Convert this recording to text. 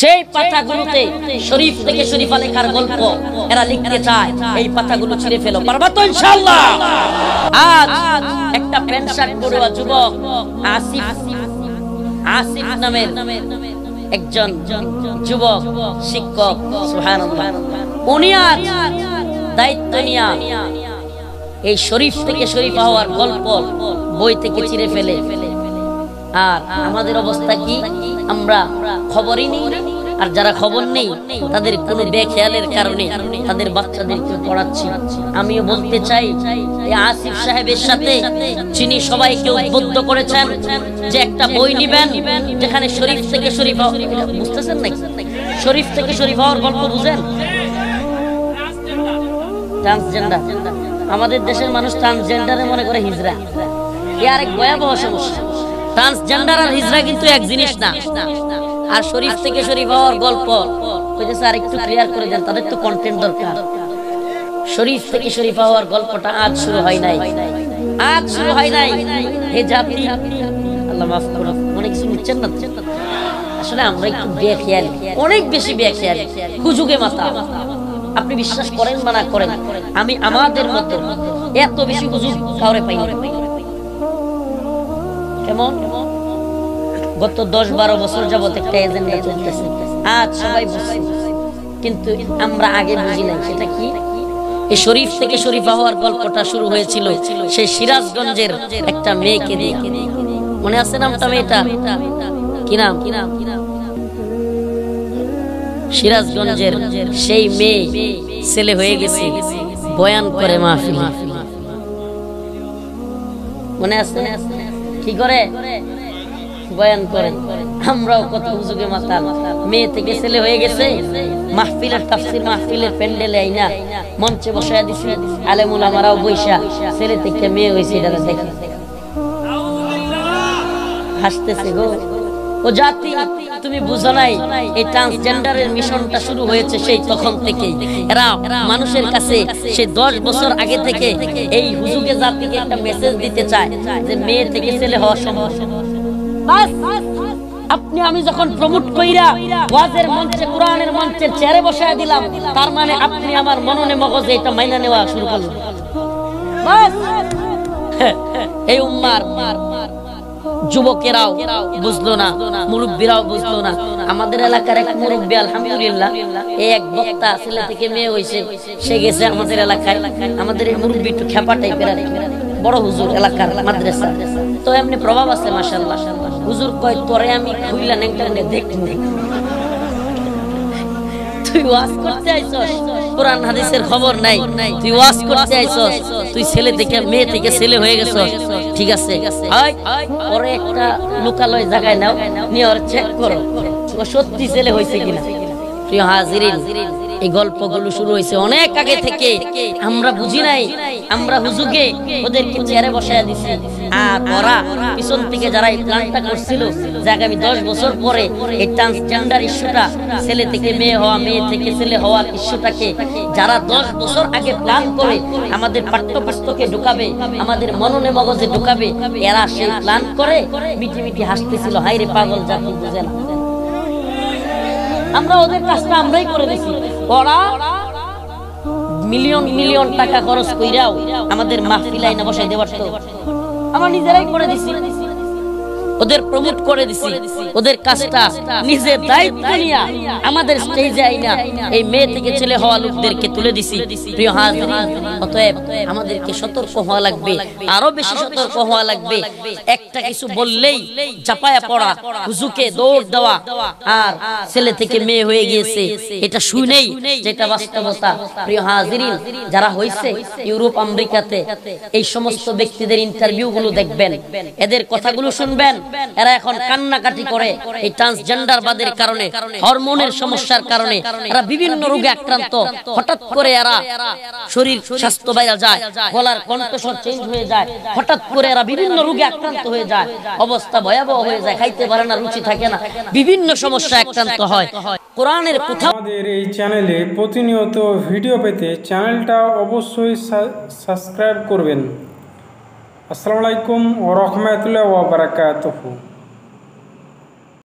যেই পাতাগুলোতে শরীফ থেকে শরীফা লেখার গল্প এরা লিখতে চায়, এই পাতাগুলো ছিঁড়ে ফেলো। পারবা তো ইনশাআল্লাহ? আজ একটা প্যান্ট শার্ট পরা যুবক আসিফ নামের একজন যুবক শিক্ষক, সুবহানাল্লাহ, উনি আজ দায়িত্ব নিয়ে এই শরীফ থেকে শরীফা হওয়ার গল্প বই থেকে ছিঁড়ে ফেলে। আর আমাদের অবস্থা কি? আমরা খবরই নেই, আর যারা খবর নেই তাদের কোনো বেখেয়ালের কারণে তাদের বাচ্চাদেরকে পড়াচ্ছি। আমিও বলতে চাই, এই আসিফ সাহেবের সাথে যিনি সবাইকে উদ্বুদ্ধ করেছেন যে একটা বই নিবেন যেখানে শরীফ থেকে শরীফা, বুঝতেছেন নাকি? শরীফ থেকে শরীফা হওয়ার গল্প বুঝেন? ট্রান্সজেন্ডার, আমাদের দেশের মানুষ ট্রান্সজেন্ডারে মনে করে হিজড়া। এ আরেক ভয়াবহ সমস্যা। ট্রান্সজেন্ডার আর হিজড়া কিন্তু এক জিনিস না। আর শরীফ থেকে শরীফা হওয়ার গল্প কইতেছে, আর একটু ক্লিয়ার করে দেন, তাদের তো কন্টেন্ট দরকার। শরীফ থেকে শরীফা হওয়ার গল্পটা আজ শুরু হয় নাই, আজ শুরু হয় নাই। হে জাতি, আল্লাহ মাফ করুন, অনেক কিছু নিচ্ছেন না। আসলে আমরা একটু বেখেয়ালি, অনেক বেশি বেখেয়ালি, হুজুগে মাথা। আপনি বিশ্বাস করেন বা না করেন, আমি আমাদের মতো এত বেশি হুজুগ কাউরে পাই না। কেমন? গত 10-12 বছর যাবত একটা এজেন্ডা চলতেছে, আজ সবাই বুঝছে, কিন্তু আমরা আগে বুঝি নাই সেটা কি। এই শরীফ থেকে শরীফা হওয়ার গল্পটা শুরু হয়েছিল সেই সিরাজগঞ্জের একটা মেয়েকে দিয়ে। মনে আছে নামটা? মেয়েটা কি নাম? সিরাজগঞ্জের সেই মেয়ে ছেলে হয়ে গেছে, বয়ান করে মাহফিলে। মনে আছে? কি করে বয়ান করে? আমরাও কত হুজুগে মাথা, মেয়ে থেকে ছেলে হয়ে গেছে। মাহফিলের তাফসীর মাহফিলের প্যান্ডেলে আইনা মঞ্চে বসায় দিছি, আলেম উলামারাও বইসা ছেলে থেকে মেয়ে হয়েছে এটা দেখে হাসতেছে। গো ও জাতি, তুমি বুঝো নাই এই ট্রান্সজেন্ডারের মিশনটা শুরু হয়েছে সেই তখন থেকে। এরা মানুষের কাছে সেই 10 বছর আগে থেকে এই হুজুগে জাতিকে একটা মেসেজ দিতে চায় যে মেয়ে থেকে ছেলে হওয়া সম্ভব। বাস আপনি আমি যখন প্রমোট কইরা ওয়াজের মঞ্চে, কোরআনের মঞ্চে চেয়ারে বসায় দিলাম, তার মানে আপনি আমার মননে মগজে এটা মাইনা নেওয়া শুরু করলেন। বাস এই উম্মার যুবকেরাও বুঝলো না, মুরব্বীরাও বুঝলো না। আমাদের এলাকার এক মুরব্বী, আলহামদুলিল্লাহ, এই এক বক্তা ছেলে থেকে মেয়ে হয়েছে, সে গেছে আমাদের এলাকায়। আমাদের এই মুরব্বী একটু খেপা টাইপের, বড় হুজুর এলাকার মাদ্রাসা, তো এমনি প্রভাব আছে মাশাআল্লাহ। হুজুর কয়, তোরে আমি খুইলা নেংটা দেখবো, তুই ওয়াজ করতে আইছস, কোরআন হাদিসের খবর নাই, তুই ওয়াজ করতে আইছস, তুই ছেলে থেকে মেয়ে থেকে ছেলে হয়ে গেছস, ঠিক আছে, পরে একটা লোকালয় জায়গায় নাও, নিয়ে ওর চেক করো ও সত্যি ছেলে হয়েছে কিনা। প্রিয় হাজিরিন, এই গল্পগুলো শুরু হয়েছে অনেক আগে থেকে, আমরা বুঝি নাই। আমরা হুজুগে ওদেরকে চেয়ারে বসায় দিছি, আর ওরা পিছন থেকে যারা এই প্ল্যানটা করছিল যে আগামী 10 বছর পরে এই ট্রান্সজেন্ডার ইস্যুটা, ছেলে থেকে মেয়ে হওয়া, মেয়ে থেকে ছেলে হওয়ার ইস্যুটাকে যারা 10 বছর আগে প্ল্যান করে আমাদের পাঠ্যপুস্তকে ঢুকাবে, আমাদের মননে মগজে ঢুকাবে, এরা সেই প্ল্যান করে মিটি মিটি হাসতেছিল, হাইরে পাগল জাতি বুঝে না। আমরা ওদের কাজটা আমরাই করে দিছি। ওরা মিলিয়ন মিলিয়ন টাকা খরচ কইরাও আমাদের মাহফিল আইনা বসাই দেওয়ার তো আমরা নিজেরাই করে দিছি, ওদের প্রমোট করে দিছি। ওদের কাজটা নিজের দায়িত্ব নিয়ে আমাদের স্টেজে আইনা এই মেয়ে থেকে ছেলে হওয়া লোকদেরকে তুলে দিছি। প্রিয় হাজিরিন, অতএব আমাদেরকে সতর্ক হওয়া লাগবে, আরো বেশি সতর্ক হওয়া লাগবে। একটা কিছু বললেই চাপায়া পড়া, হুজুকে দৌড় দেওয়া, আর ছেলে থেকে মেয়ে হয়ে গিয়েছে এটা শুনেই যেটা বাস্তবতা। প্রিয় হাজিরিন, যারা হইছে ইউরোপ আমেরিকাতে, এই সমস্ত ব্যক্তিদের ইন্টারভিউ গুলো দেখবেন, এদের কথাগুলো শুনবেন। এরা এখন কান্নাকাটি করে এই ট্রান্সজেন্ডার বাদের কারণে, হরমোনের সমস্যার কারণে এরা বিভিন্ন রোগে আক্রান্ত। হঠাৎ করে এরা শরীর স্বাস্থ্য বাইরে যায়, গলার কণ্ঠস্বর চেঞ্জ হয়ে যায়, হঠাৎ করে এরা বিভিন্ন রোগে আক্রান্ত হয়ে যায়, অবস্থা ভয়াবহ হয়ে যায়, খাইতে পারে না, রুচি থাকে না, বিভিন্ন সমস্যা আক্রান্ত হয়। কোরআনের কথা। আমাদের এই চ্যানেলে প্রতিনিয়ত ভিডিও পেতে চ্যানেলটা অবশ্যই সাবস্ক্রাইব করবেন। আসসালামু আলাইকুম ওয়া রাহমাতুল্লাহি ওয়া বারাকাতুহু।